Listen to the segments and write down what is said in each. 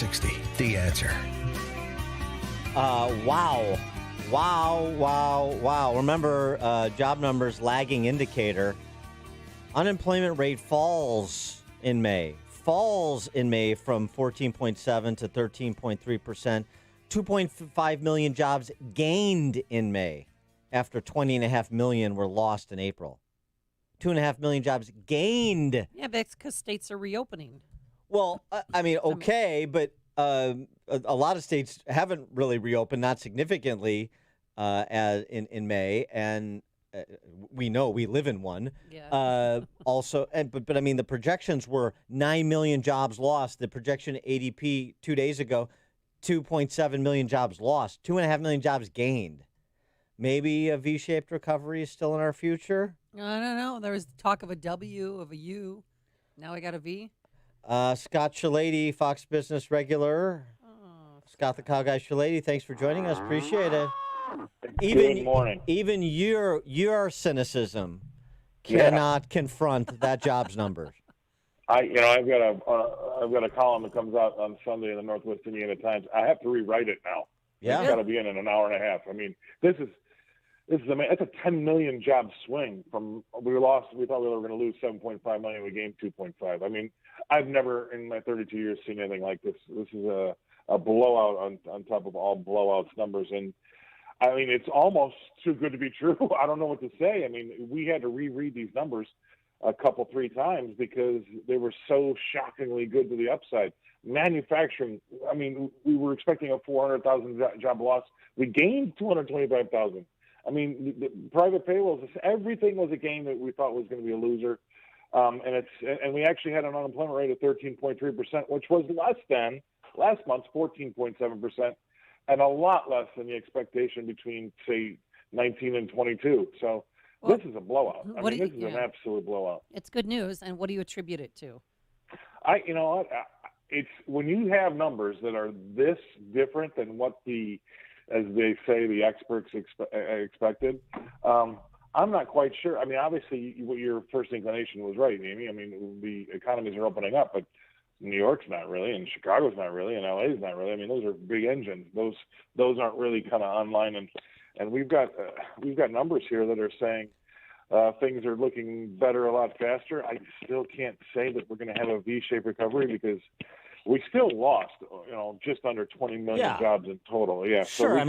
60, The Answer. Wow. Remember, job numbers, lagging indicator. Unemployment rate falls in May from 14.7 to 13.3%. 2.5 million jobs gained in May after 20.5 million were lost in April. 2.5 million jobs gained. Yeah, but it's because states are reopening. Well, okay, but a lot of states haven't really reopened, not significantly, as in May, and we know we live in one. Yeah. Also, but I mean, the projections were 9 million jobs lost. The projection ADP 2 days ago, 2.7 million jobs lost, 2.5 million jobs gained. Maybe a V-shaped recovery is still in our future. I don't know. There was talk of a W, of a U. Now I got a V. Scott Shellady, Fox Business regular. Oh, Scott the Cow Guy Shellady, thanks for joining us. Appreciate it. Good morning. Even your cynicism cannot confront that jobs numbers. I've got a column that comes out on Sunday in the Northwest Indiana Times. I have to rewrite it now. Yeah, It's got to be in an hour and a half. I mean, this is amazing. It's a 10 million job swing from we thought we were going to lose 7.5 million. We gained 2.5. I mean, I've never in my 32 years seen anything like this. This is a blowout on top of all blowouts numbers. And I mean, it's almost too good to be true. I don't know what to say. I mean, we had to reread these numbers three times because they were so shockingly good to the upside. Manufacturing, I mean, we were expecting a 400,000 job loss. We gained 225,000. I mean, the private payrolls, everything was a gain that we thought was going to be a loser. And we actually had an unemployment rate of 13.3%, which was less than last month's 14.7%, and a lot less than the expectation between, say, 19 and 22. So this is a blowout. This is an absolute blowout. It's good news. And what do you attribute it to? It's when you have numbers that are this different than what as they say, the experts expected. I'm not quite sure. I mean, obviously, your first inclination was right, Amy. I mean, the economies are opening up, but New York's not really, and Chicago's not really, and LA's not really. I mean, those are big engines. Those aren't really kind of online, and we've got numbers here that are saying things are looking better a lot faster. I still can't say that we're going to have a V-shaped recovery because we still lost, just under 20 million jobs in total. Yeah, sure. So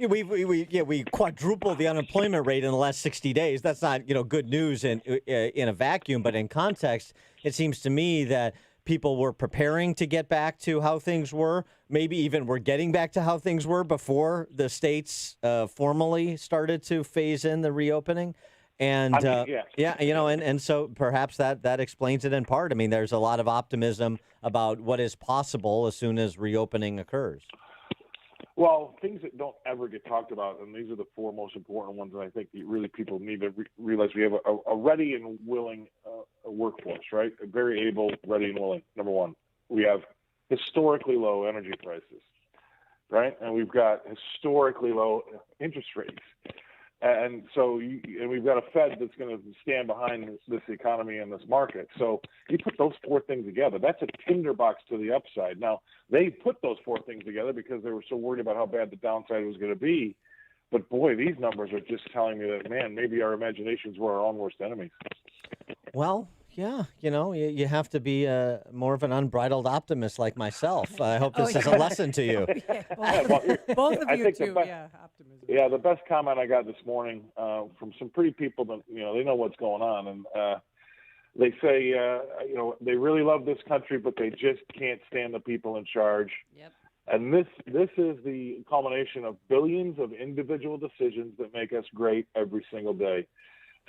we quadrupled the unemployment rate in the last 60 days. That's not good news in a vacuum, but in context, it seems to me that people were preparing to get back to how things were. Maybe even we're getting back to how things were before the states formally started to phase in the reopening. And and so perhaps that explains it in part. I mean, there's a lot of optimism about what is possible as soon as reopening occurs. Well, things that don't ever get talked about, and these are the four most important ones that I think really people need to realize. We have a ready and willing workforce, right? A very able, ready and willing, number one. We have historically low energy prices, right? And we've got historically low interest rates. And so we've got a Fed that's going to stand behind this economy and this market. So you put those four things together, that's a tinderbox to the upside. Now, they put those four things together because they were so worried about how bad the downside was going to be. But, boy, these numbers are just telling me that, man, maybe our imaginations were our own worst enemies. Well, yeah, you have to be more of an unbridled optimist like myself. I hope this is a lesson to you. Both of you, too. Optimism. Yeah, the best comment I got this morning from some pretty people that, they know what's going on. And they say, they really love this country, but they just can't stand the people in charge. Yep. And this is the culmination of billions of individual decisions that make us great every single day.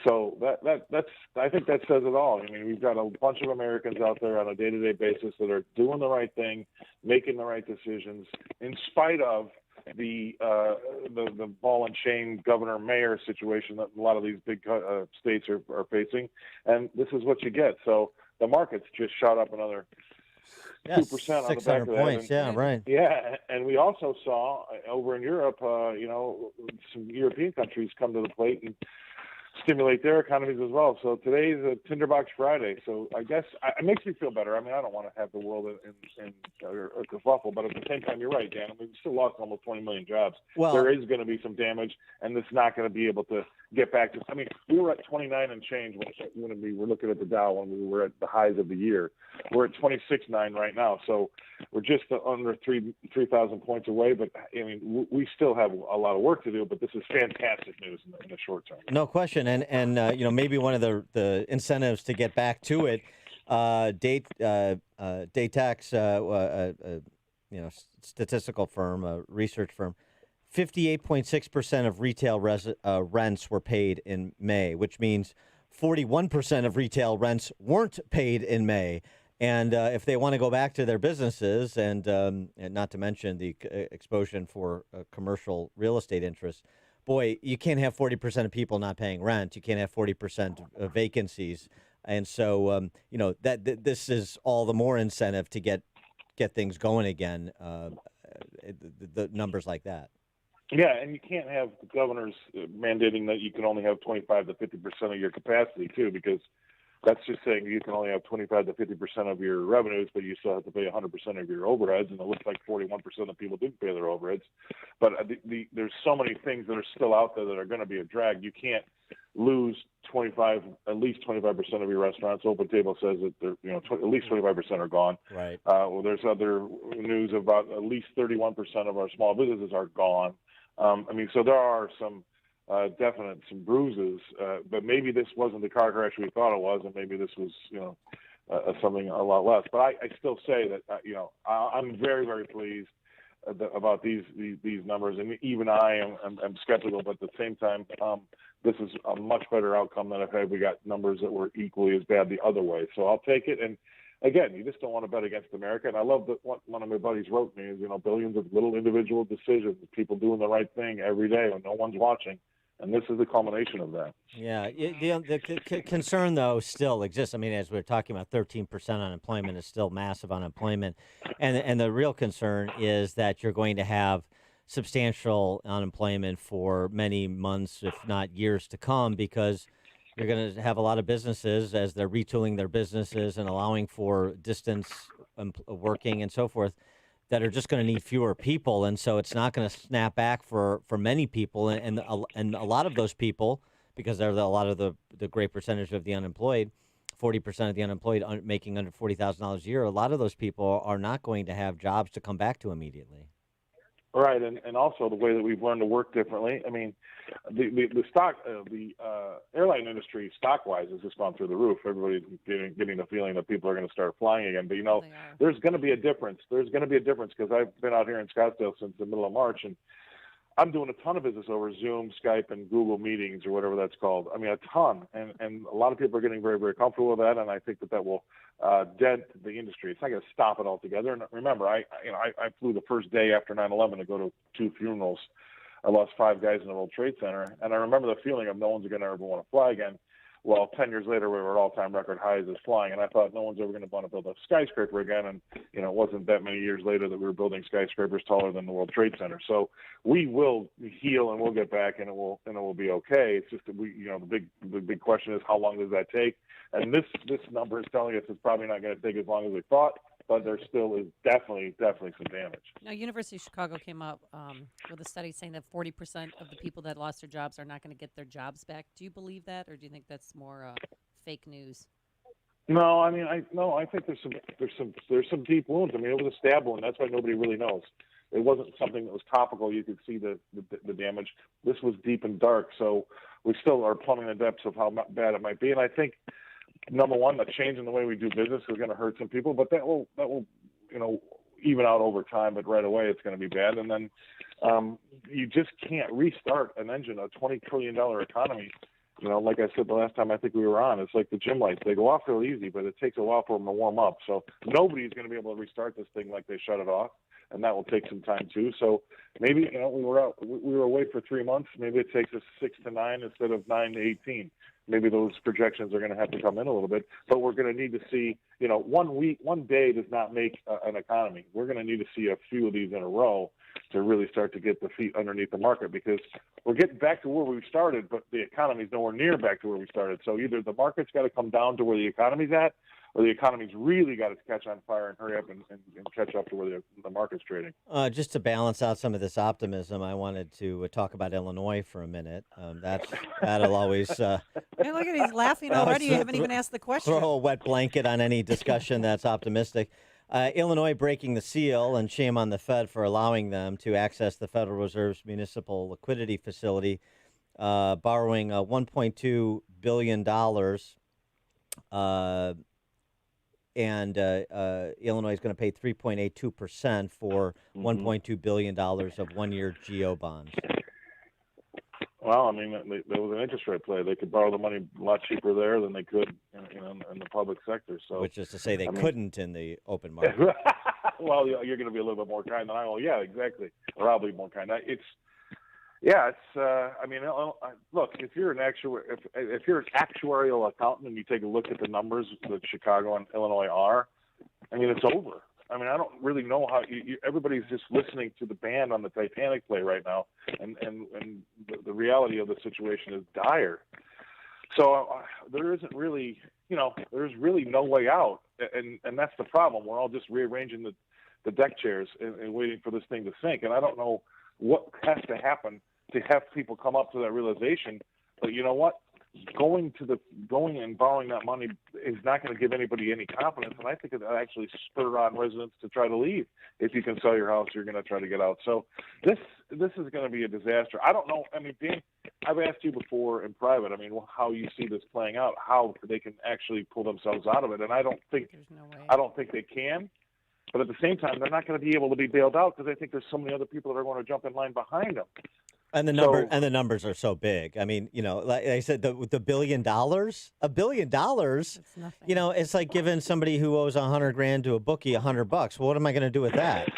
So that's I think that says it all. I mean, we've got a bunch of Americans out there on a day-to-day basis that are doing the right thing, making the right decisions, in spite of the ball and chain governor-mayor situation that a lot of these big states are facing. And this is what you get. So the market's just shot up another 2% on the back of that. points. Right. Yeah, and we also saw over in Europe, some European countries come to the plate and stimulate their economies as well. So today's a Tinderbox Friday. So I guess it makes me feel better. I mean, I don't want to have the world in a kerfuffle, but at the same time, you're right, Dan. I mean, we still lost almost 20 million jobs. Well, there is going to be some damage, and it's not going to be able to get back to. I mean, we were at 29 and change when we were looking at the Dow when we were at the highs of the year. We're at 26.9 right now, so we're just under 3,000 points away. But I mean, we still have a lot of work to do. But this is fantastic news in the short term. no question, and maybe one of the incentives to get back to it, Datax, statistical firm, research firm, 58.6% of retail rents were paid in May, which means 41% of retail rents weren't paid in May. And if they want to go back to their businesses, and not to mention the exposure for commercial real estate interests, boy, you can't have 40% of people not paying rent. You can't have 40% of vacancies. And so, this is all the more incentive to get things going again, the numbers like that. Yeah, and you can't have the governors mandating that you can only have 25 to 50% of your capacity, too, because that's just saying you can only have 25 to 50% of your revenues, but you still have to pay 100% of your overheads, and it looks like 41% of people didn't pay their overheads. But there's so many things that are still out there that are going to be a drag. You can't lose at least 25% of your restaurants. Open Table says that at least 25% are gone. Right. Well, there's other news about at least 31% of our small businesses are gone. So there are some some bruises, but maybe this wasn't the car crash we thought it was, and maybe this was, something a lot less. But I still say that, I'm very, very pleased about these numbers, and even I am skeptical, but at the same time, this is a much better outcome than if we got numbers that were equally as bad the other way. So I'll take it. And again, you just don't want to bet against America. And I love that what one of my buddies wrote me is, billions of little individual decisions, people doing the right thing every day when no one's watching. And this is the culmination of that. Yeah. The concern, though, still exists. I mean, as we're talking about, 13% unemployment is still massive unemployment. And the real concern is that you're going to have substantial unemployment for many months, if not years to come, because you're going to have a lot of businesses, as they're retooling their businesses and allowing for distance working and so forth, that are just going to need fewer people. And so it's not going to snap back for many people. And a lot of those people, because they're a lot of the great percentage of the unemployed, 40% of the unemployed making under $40,000 a year, a lot of those people are not going to have jobs to come back to immediately. Right, and also the way that we've learned to work differently. I mean, the airline industry stock-wise has just gone through the roof. Everybody's getting the feeling that people are going to start flying again. But there's going to be a difference. There's going to be a difference, because I've been out here in Scottsdale since the middle of March, and I'm doing a ton of business over Zoom, Skype, and Google Meetings, or whatever that's called. I mean, a ton, and a lot of people are getting very, very comfortable with that, and I think that will dent the industry. It's not going to stop it altogether. And remember, I flew the first day after 9/11 to go to 2 funerals. I lost 5 guys in the World Trade Center, and I remember the feeling of no one's going to ever want to fly again. Well, 10 years later, we were at all-time record highs as flying, and I thought no one's ever going to want to build a skyscraper again. And it wasn't that many years later that we were building skyscrapers taller than the World Trade Center. So we will heal and we'll get back, and it will be okay. It's just that the big question is, how long does that take? And this number is telling us it's probably not going to take as long as we thought, but there still is definitely some damage. Now, University of Chicago came up with a study saying that 40% of the people that lost their jobs are not going to get their jobs back. Do you believe that, or do you think that's more fake news? No, I mean, I think there's some deep wounds. I mean, it was a stab wound. That's why nobody really knows. It wasn't something that was topical. You could see the damage. This was deep and dark. So we still are plumbing the depths of how bad it might be. And I think, number one, the change in the way we do business is going to hurt some people, but that will even out over time. But right away, it's going to be bad. And then you just can't restart an engine, a $20 trillion economy. Like I said the last time I think we were on, it's like the gym lights. They go off real easy, but it takes a while for them to warm up. So nobody's going to be able to restart this thing like they shut it off, and that will take some time too. So maybe we were away for 3 months. Maybe it takes us 6 to 9 instead of 9 to 18. maybe those projections are going to have to come in a little bit. But we're going to need to see, 1 day does not make an economy. We're going to need to see a few of these in a row to really start to get the feet underneath the market, because we're getting back to where we started, but the economy's nowhere near back to where we started. So either the market's got to come down to where the economy's at, or the economy's really got to catch on fire and hurry up and catch up to where the market's trading. Just to balance out some of this optimism, I wanted to talk about Illinois for a minute. That'll always Hey, look at he's laughing already. You haven't even asked the question. throw a wet blanket on any discussion that's optimistic. Illinois breaking the seal, and shame on the Fed for allowing them to access the Federal Reserve's municipal liquidity facility, borrowing $1.2 billion. And Illinois is going to pay 3.82% for $1.2 billion of one-year GO bonds. Well, I mean, there was an interest rate play. They could borrow the money a lot cheaper there than they could in the public sector. So, which is to say they couldn't in the open market. Well, you're going to be a little bit more kind than I will. Yeah, exactly. Or I'll be more kind. Look, if you're an actuarial accountant and you take a look at the numbers that Chicago and Illinois are, I mean, it's over. I mean, I don't really know how everybody's just listening to the band on the Titanic play right now, and the reality of the situation is dire. So there isn't really, there's really no way out, and that's the problem. We're all just rearranging the deck chairs and waiting for this thing to sink, and I don't know what has to happen to have people come up to that realization. But you know what? Going and borrowing that money is not going to give anybody any confidence, and I think it'll actually spur on residents to try to leave. If you can sell your house, you're going to try to get out. So this is going to be a disaster. I don't know. I mean, Dan, I've asked you before in private. I mean, how you see this playing out, how they can actually pull themselves out of it, and I don't think they can. But at the same time, they're not going to be able to be bailed out because I think there's so many other people that are going to jump in line behind them. And the numbers are so big. I mean, like I said, the $1 billion, $1 billion. It's nothing. It's like giving somebody who owes $100,000 to a bookie $100. Well, what am I going to do with that?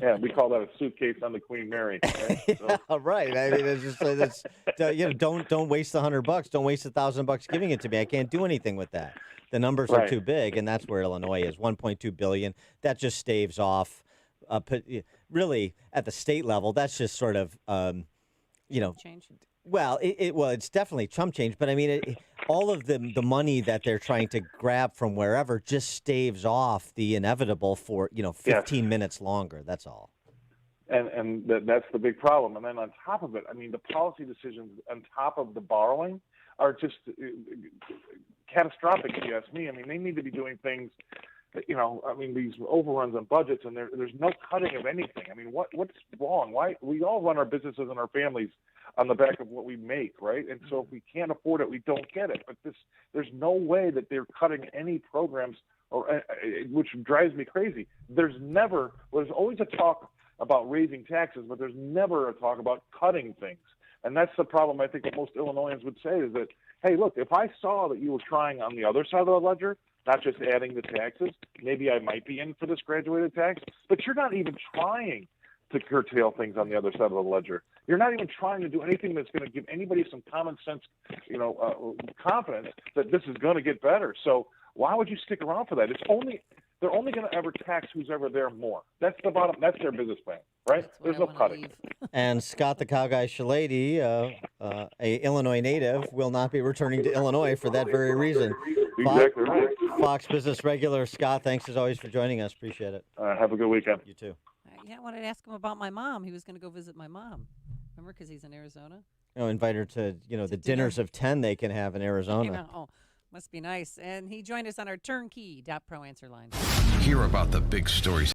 Yeah, we call that a suitcase on the Queen Mary. Right? Yeah, right. I mean, it's just don't waste the $100. Don't waste $1,000 giving it to me. I can't do anything with that. The numbers are too big, and that's where Illinois is. $1.2 billion. That just staves off. Really, at the state level, that's just sort of. Change. Well, it's definitely chump change, but I mean, all of the money that they're trying to grab from wherever just staves off the inevitable for 15 minutes longer. That's all. And that's the big problem. And then on top of it, I mean, the policy decisions on top of the borrowing are just catastrophic, if you ask me. I mean, they need to be doing things. These overruns on budgets, and there's no cutting of anything. I mean, what's wrong? Why we all run our businesses and our families on the back of what we make, right? And so if we can't afford it, we don't get it. But there's no way that they're cutting any programs, which drives me crazy. There's always a talk about raising taxes, but there's never a talk about cutting things. And that's the problem I think that most Illinoisans would say is that, hey, look, if I saw that you were trying on the other side of the ledger, not just adding the taxes, maybe I might be in for this graduated tax, but you're not even trying to curtail things on the other side of the ledger. You're not even trying to do anything that's going to give anybody some common sense, confidence that this is going to get better. So why would you stick around for that? They're only going to ever tax who's ever there more. That's the bottom. That's their business plan, right? There's no cutting. And Scott the Cowguy Shellady, a Illinois native, will not be returning to Illinois for that very reason. Exactly right. Fox Business regular Scott, thanks as always for joining us. Appreciate it. Have a good weekend. You too. I wanted to ask him about my mom. He was going to go visit my mom. Remember, because he's in Arizona. Invite her to the dinners of 10 they can have in Arizona. Oh, must be nice. And he joined us on our turnkey.pro answer line. Hear about the big stories